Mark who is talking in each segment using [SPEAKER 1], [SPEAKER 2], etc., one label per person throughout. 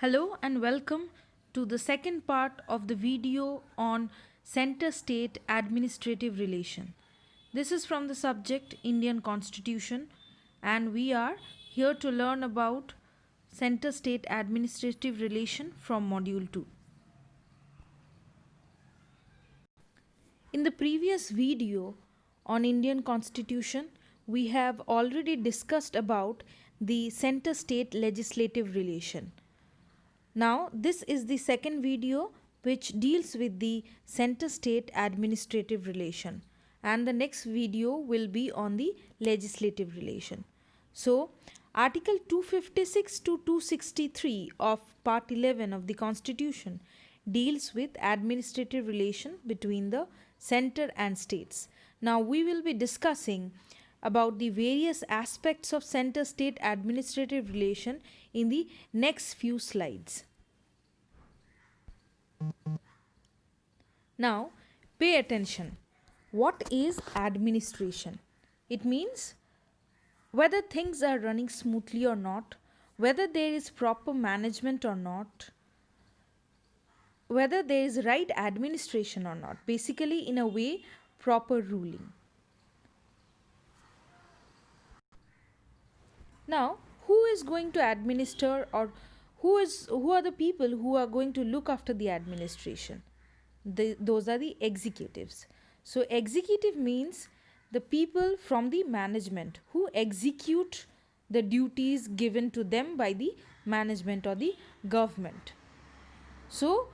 [SPEAKER 1] Hello and welcome to the second part of the video on center-state administrative relation. This is from the subject Indian Constitution and we are here to learn about center-state administrative relation from module 2. In the previous video on Indian Constitution, we have already discussed about the center-state legislative relation. Now, this is the second video which deals with the center-state administrative relation, and the next video will be on the legislative relation. So, Article 256 to 263 of Part 11 of the Constitution deals with administrative relation between the center and states. Now, we will be discussing about the various aspects of center-state administrative relation in the next few slides. Now, pay attention. What is administration? It means whether things are running smoothly or not, whether there is proper management or not, whether there is right administration or not. Basically, in a way, proper ruling. Now, who is going to administer, or who are the people who are going to look after the administration? Those are the executives. So, executive means the people from the management who execute the duties given to them by the management or the government. So,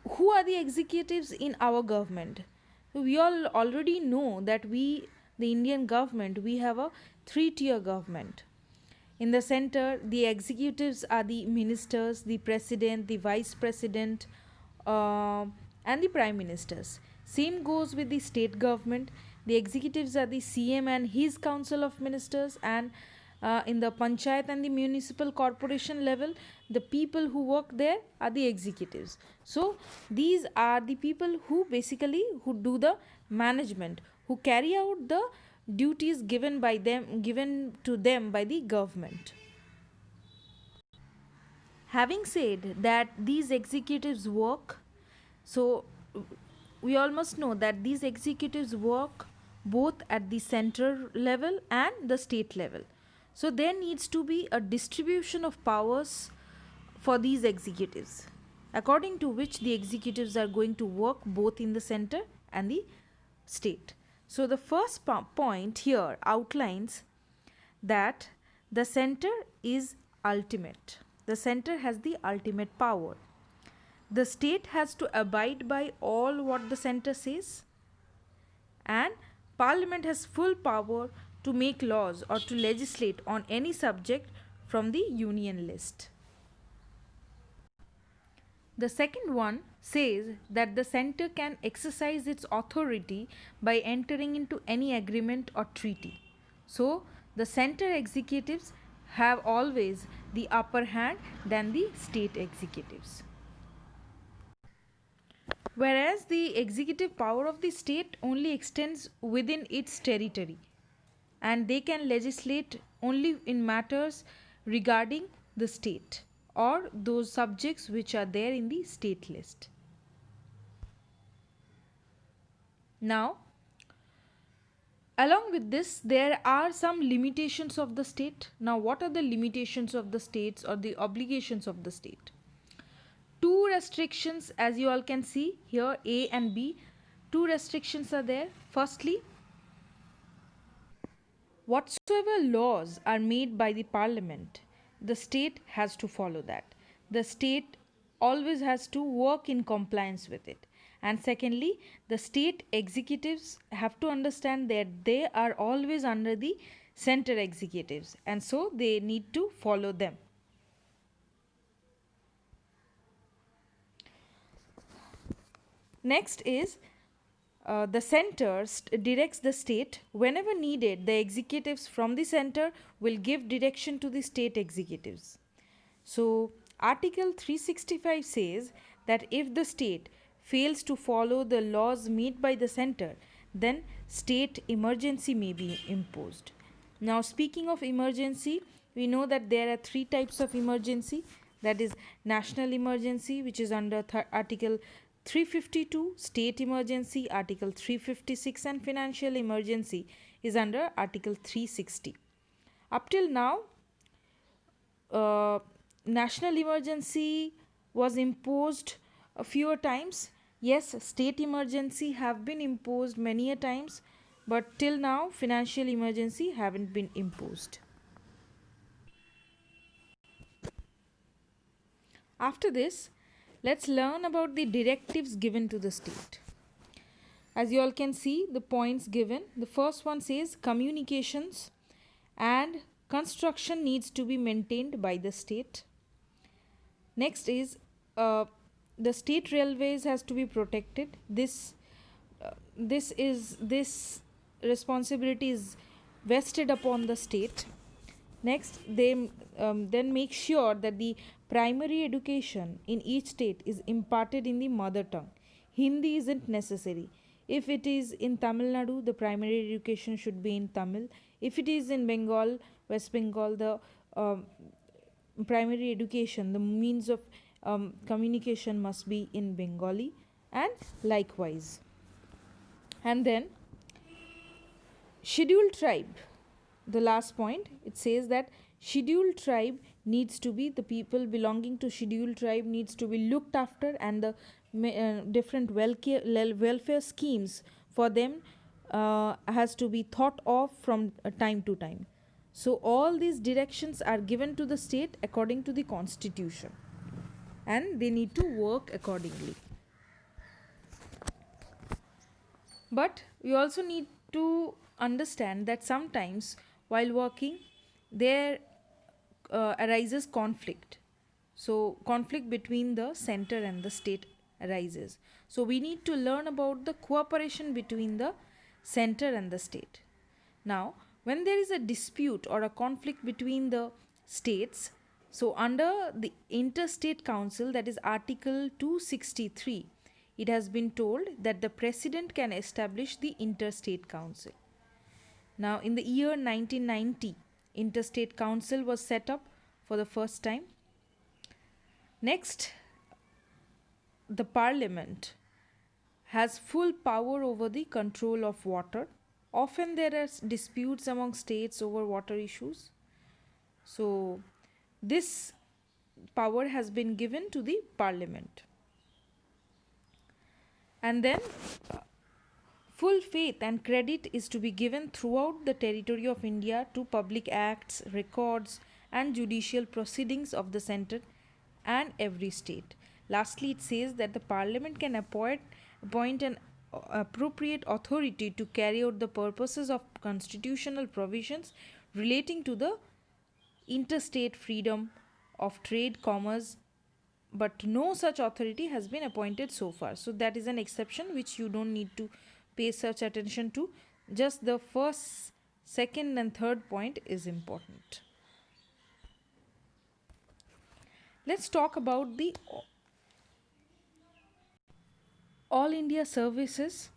[SPEAKER 1] who are the executives in our government? We all already know that the Indian government, we have a three-tier government. In the center, the executives are the ministers, the president, the vice president, and the prime ministers. Same goes with the state government. The executives are the CM and his council of ministers, and in the panchayat and the municipal corporation level, the people who work there are the executives. So these are the people who basically do the management, who carry out the duties given to them by the government. Having said that these executives work, so we all must know that these executives work both at the center level and the state level. So there needs to be a distribution of powers for these executives, according to which the executives are going to work both in the center and the state. So the first point here outlines that the center is ultimate. The center has the ultimate power. The state has to abide by all what the center says, and Parliament has full power to make laws or to legislate on any subject from the union list. The second one says that the center can exercise its authority by entering into any agreement or treaty. So, the center executives have always the upper hand than the state executives. Whereas the executive power of the state only extends within its territory, and they can legislate only in matters regarding the state or those subjects which are there in the state list. Now, along with this, there are some limitations of the state. Now, what are the limitations of the states or the obligations of the state? Two restrictions, as you all can see here, A and B. Two restrictions are there. Firstly, whatsoever laws are made by the parliament, the state has to follow that. The state always has to work in compliance with it. And secondly, the state executives have to understand that they are always under the center executives, and so they need to follow them. Next is the center directs the state. Whenever needed, the executives from the center will give direction to the state executives. So, Article 365 says that if the state fails to follow the laws made by the center, then state emergency may be imposed. Now, speaking of emergency, we know that there are three types of emergency. that is national emergency, which is under article 352, state emergency article 356, and financial emergency is under article 360. Up till now, uh, national emergency was imposed a fewer times. Yes, state emergency have been imposed many a times, but till now financial emergency haven't been imposed. After this, let's learn about the directives given to the state. As you all can see, the points given, the first one says communications and construction needs to be maintained by the state. Next is the state railways has to be protected. This responsibility is vested upon the state. Next, they then make sure that the primary education in each state is imparted in the mother tongue. Hindi isn't necessary. If it is in Tamil Nadu, the primary education should be in Tamil. If it is in Bengal, West Bengal, the primary education, the means of communication must be in Bengali, and likewise. And then, scheduled tribe, the last point, it says that scheduled tribe needs to be, the people belonging to scheduled tribe needs to be looked after, and the different welfare schemes for them has to be thought of from time to time. So all these directions are given to the state according to the constitution, and they need to work accordingly. But we also need to understand that sometimes while working there arises conflict. So conflict between the center and the state arises. So we need to learn about the cooperation between the center and the state. Now, when there is a dispute or a conflict between the states, so under the interstate council, that is article 263, it has been told that the president can establish the interstate council. Now, in the year 1990, interstate council was set up for the first time. Next, the parliament has full power over the control of water. Often there are disputes among states over water issues. So this power has been given to the parliament. And then full faith and credit is to be given throughout the territory of India to public acts, records, and judicial proceedings of the centre and every state. Lastly, it says that the parliament can appoint an appropriate authority to carry out the purposes of constitutional provisions relating to the interstate freedom of trade, commerce, but no such authority has been appointed so far. So that is an exception which you don't need to pay such attention to. Just the first, second, and third point is important. Let's talk about the All India services,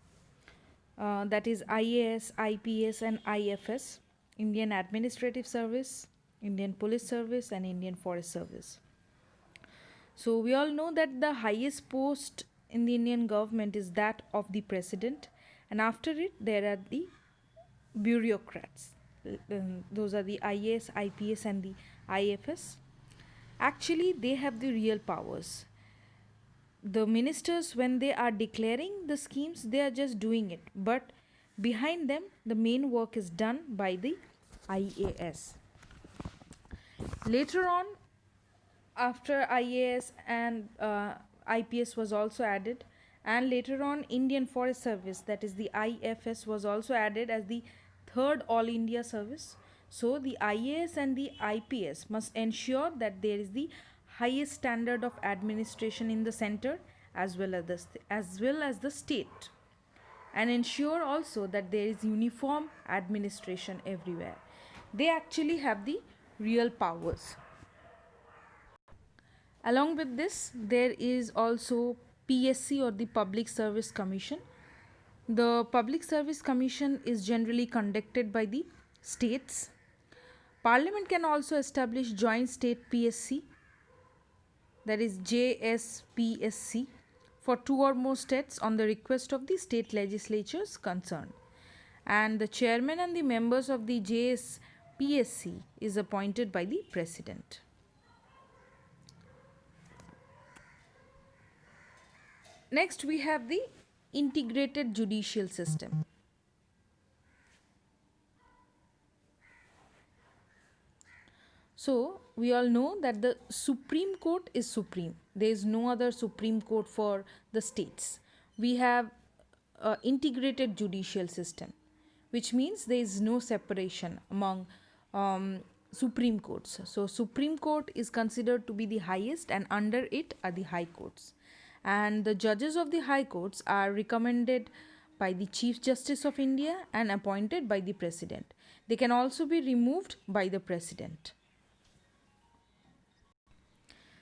[SPEAKER 1] that is IAS, IPS, and IFS, Indian Administrative Service, Indian Police Service, and Indian Forest Service. So we all know that the highest post in the Indian government is that of the president, and after it there are the bureaucrats. Those are the IAS, IPS, and the IFS. Actually, they have the real powers. The ministers, when they are declaring the schemes, they are just doing it, but behind them the main work is done by the IAS. Later on, after IAS and IPS was also added, and later on Indian Forest Service, that is the IFS, was also added as the third All India service. So the IAS and the IPS must ensure that there is the highest standard of administration in the center as well as the state, and ensure also that there is uniform administration everywhere. They actually have the real powers. Along with this, there is also PSC, or the Public Service Commission. The Public Service Commission is generally conducted by the states. Parliament can also establish joint state PSC. that is JSPSC, for two or more states on the request of the state legislatures concerned. And the chairman and the members of the JSPSC is appointed by the president. Next, we have the integrated judicial system. So, we all know that the Supreme Court is supreme. There is no other Supreme Court for the states. We have a integrated judicial system, which means there is no separation among Supreme Courts. So, Supreme Court is considered to be the highest, and under it are the High Courts. And the judges of the High Courts are recommended by the Chief Justice of India and appointed by the President. They can also be removed by the President.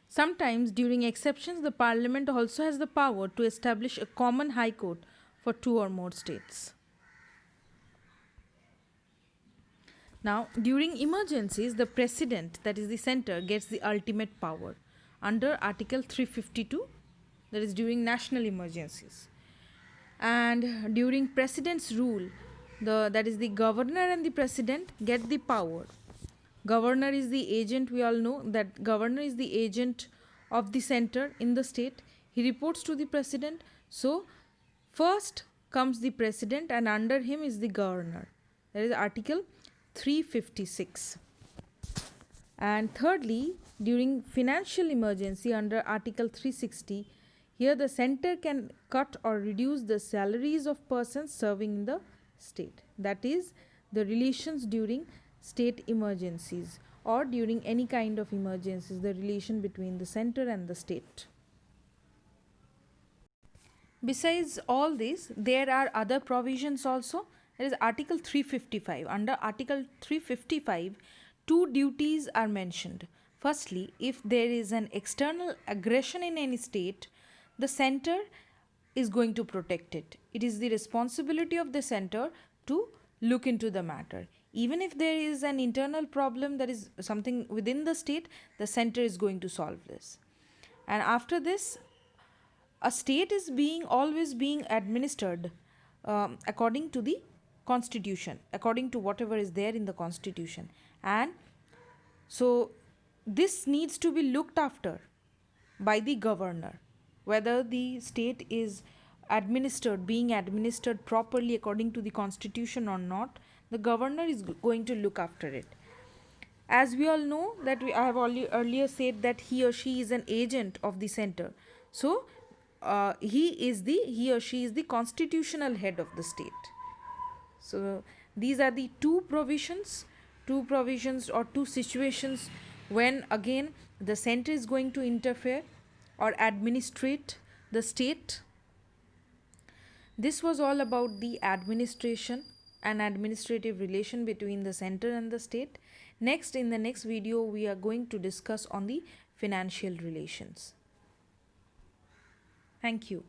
[SPEAKER 1] Sometimes, during exceptions, the Parliament also has the power to establish a common High Court for two or more states. Now, during emergencies, the President, that is the centre, gets the ultimate power under Article 352, that is during national emergencies. And during President's rule, that is the Governor and the President get the power. Governor is the agent, we all know that Governor is the agent of the centre in the state. He reports to the President. So, first comes the President and under him is the Governor. That is Article 356. And thirdly, during financial emergency under Article 360, here the centre can cut or reduce the salaries of persons serving in the state. That is the relations during state emergencies or during any kind of emergencies, the relation between the centre and the state. Besides all this, there are other provisions also. There is Article 355. Under Article 355, two duties are mentioned. Firstly, if there is an external aggression in any state, the centre is going to protect it. It is the responsibility of the centre to look into the matter. Even if there is an internal problem, that is something within the state, the centre is going to solve this. And after this, a state is always being administered according to the constitution, according to whatever is there in the constitution. And so this needs to be looked after by the governor, whether the state is being administered properly according to the constitution or not. The governor is going to look after it. As we all know that I have earlier said that he or she is an agent of the centre. So he or she is the constitutional head of the state. So these are the two provisions or two situations when again the centre is going to interfere or administrate the state. This was all about the administration and administrative relation between the centre and the state. Next, in the next video, we are going to discuss on the financial relations. Thank you.